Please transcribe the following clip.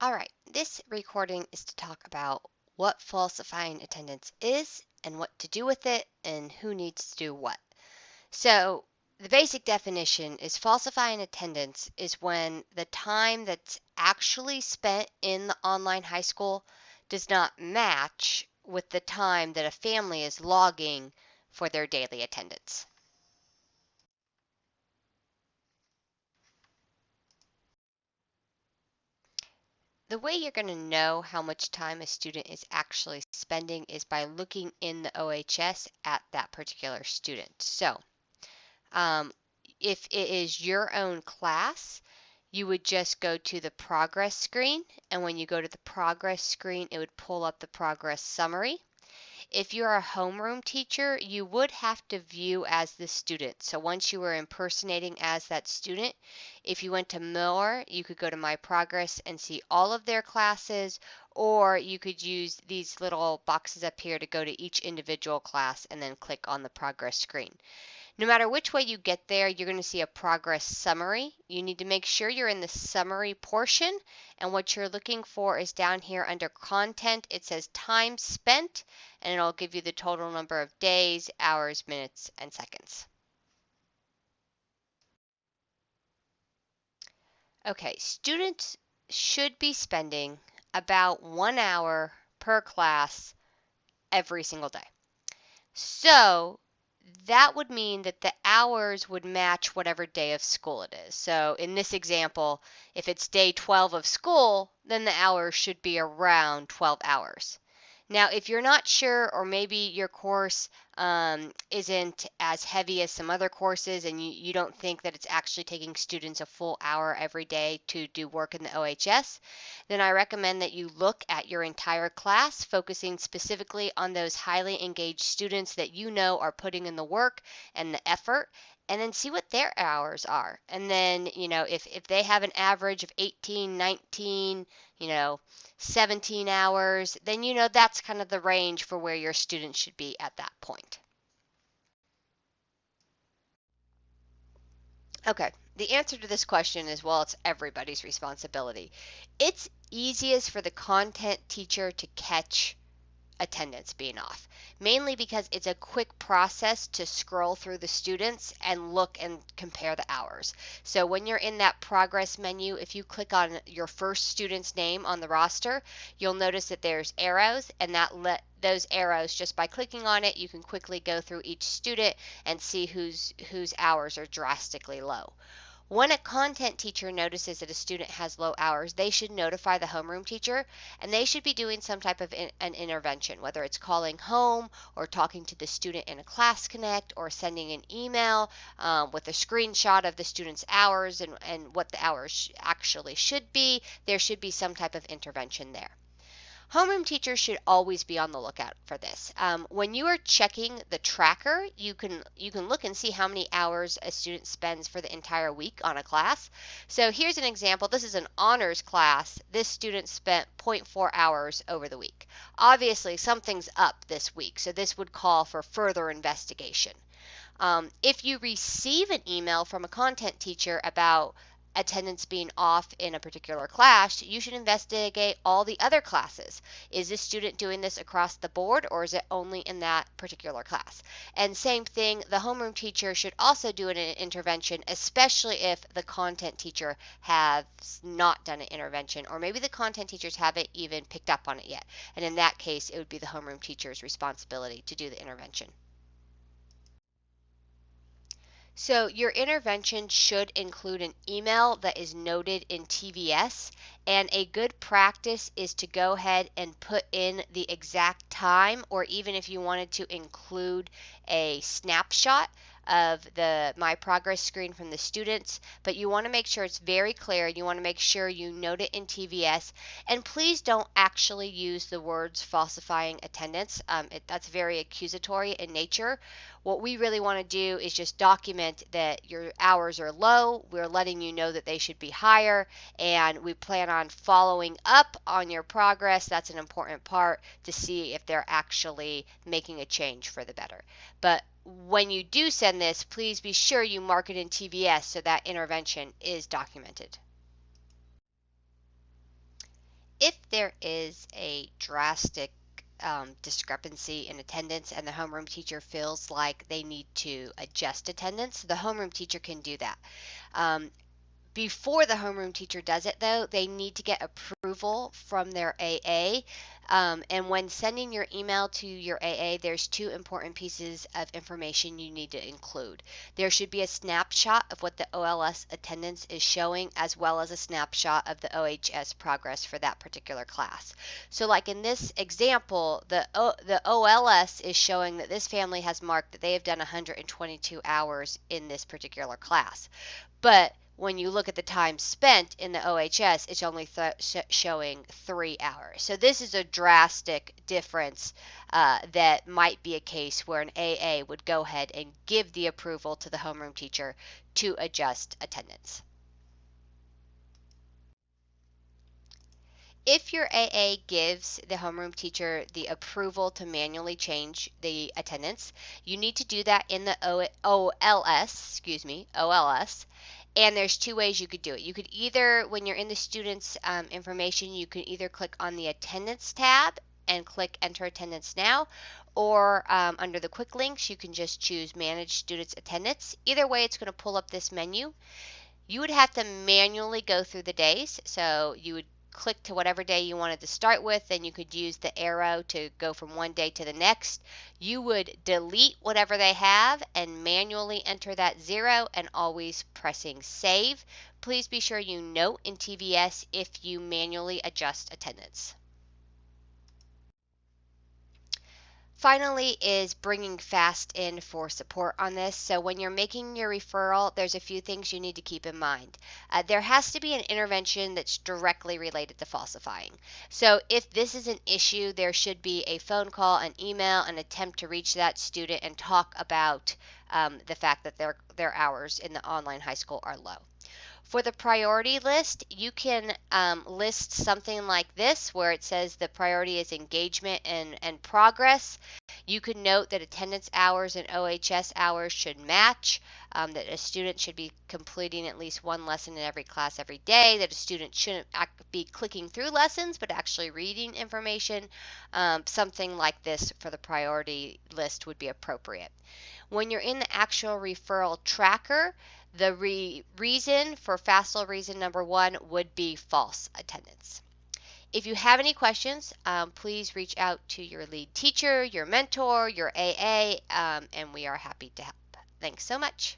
All right, this recording is to talk about what falsifying attendance is and what to do with it and who needs to do what. So, the basic definition is falsifying attendance is when the time that's actually spent in the online high school does not match with the time that a family is logging for their daily attendance. The way you're going to know how much time a student is actually spending is by looking in the OHS at that particular student. So, um, if it is your own class, you would just go to the progress screen, and when you go to the progress screen, it would pull up the progress summary. If you're a homeroom teacher, you would have to view as the student. So once you were impersonating as that student, if you went to more, you could go to My Progress and see all of their classes, or you could use these little boxes up here to go to each individual class and then click on the progress screen. No matter which way you get there, you're going to see a progress summary. You need to make sure you're in the summary portion, and what you're looking for is down here under content. It says time spent, and it'll give you the total number of days, hours, minutes, and seconds. Okay, students should be spending about 1 hour per class every single day. So that would mean that the hours would match whatever day of school it is. So in this example, if it's day 12 of school, then the hours should be around 12 hours. Now, if you're not sure, or maybe your course isn't as heavy as some other courses and you don't think that it's actually taking students a full hour every day to do work in the OHS, then I recommend that you look at your entire class, focusing specifically on those highly engaged students that you know are putting in the work and the effort, and then see what their hours are. And then, if they have an average of 18, 19, 17 hours, then that's kind of the range for where your students should be at that point. Okay, the answer to this question is, well, it's everybody's responsibility. It's easiest for the content teacher to catch attendance being off, mainly because it's a quick process to scroll through the students and look and compare the hours. So when you're in that progress menu, if you click on your first student's name on the roster, you'll notice that there's arrows, and those arrows, just by clicking on it, you can quickly go through each student and see whose hours are drastically low. When a content teacher notices that a student has low hours, they should notify the homeroom teacher, and they should be doing some type of an intervention, whether it's calling home or talking to the student in a class connect or sending an email with a screenshot of the student's hours and what the hours actually should be. There should be some type of intervention there. Homeroom teachers should always be on the lookout for this. When you are checking the tracker, you can look and see how many hours a student spends for the entire week on a class. So here's an example. This is an honors class. This student spent 0.4 hours over the week. Obviously, something's up this week, so this would call for further investigation. If you receive an email from a content teacher about attendance being off in a particular class, you should investigate all the other classes. Is this student doing this across the board, or is it only in that particular class? And same thing, the homeroom teacher should also do an intervention, especially if the content teacher has not done an intervention, or maybe the content teachers haven't even picked up on it yet. And in that case, it would be the homeroom teacher's responsibility to do the intervention. So your intervention should include an email that is noted in TVS, and a good practice is to go ahead and put in the exact time, or even if you wanted to include a snapshot of the My Progress screen from the students, but you want to make sure it's very clear. You want to make sure you note it in TVS, and please don't actually use the words falsifying attendance. That's very accusatory in nature. What we really want to do is just document that your hours are low. We're letting you know that they should be higher, and we plan on following up on your progress. That's an important part to see if they're actually making a change for the better. But when you do send this, please be sure you mark it in TVS so that intervention is documented. there is a drastic discrepancy in attendance and the homeroom teacher feels like they need to adjust attendance, the homeroom teacher can do that. Before the homeroom teacher does it, though, they need to get approval from their AA. And when sending your email to your AA, there's two important pieces of information you need to include. There should be a snapshot of what the OLS attendance is showing, as well as a snapshot of the OHS progress for that particular class. So like in this example, the OLS is showing that this family has marked that they have done 122 hours in this particular class. But when you look at the time spent in the OHS, it's only showing 3 hours. So this is a drastic difference that might be a case where an AA would go ahead and give the approval to the homeroom teacher to adjust attendance. If your AA gives the homeroom teacher the approval to manually change the attendance, you need to do that in the OLS. And there's two ways you could do it. You could either, when you're in the student's information, you can either click on the attendance tab and click enter attendance now, or under the quick links, you can just choose manage students attendance. Either way, it's going to pull up this menu. You would have to manually go through the days. So you would click to whatever day you wanted to start with, then you could use the arrow to go from one day to the next. You would delete whatever they have and manually enter that 0 and always pressing save. Please be sure you note in TVS if you manually adjust attendance. Finally is bringing FAST in for support on this. So when you're making your referral, there's a few things you need to keep in mind. There has to be an intervention that's directly related to falsifying. So if this is an issue, there should be a phone call, an email, an attempt to reach that student and talk about the fact that their hours in the online high school are low. For the priority list, you can list something like this where it says the priority is engagement and progress. You can note that attendance hours and OHS hours should match, that a student should be completing at least one lesson in every class every day, that a student shouldn't be clicking through lessons but actually reading information. Something like this for the priority list would be appropriate. When you're in the actual referral tracker, the reason for FASL reason number 1 would be false attendance. If you have any questions, please reach out to your lead teacher, your mentor, your AA, and we are happy to help. Thanks so much.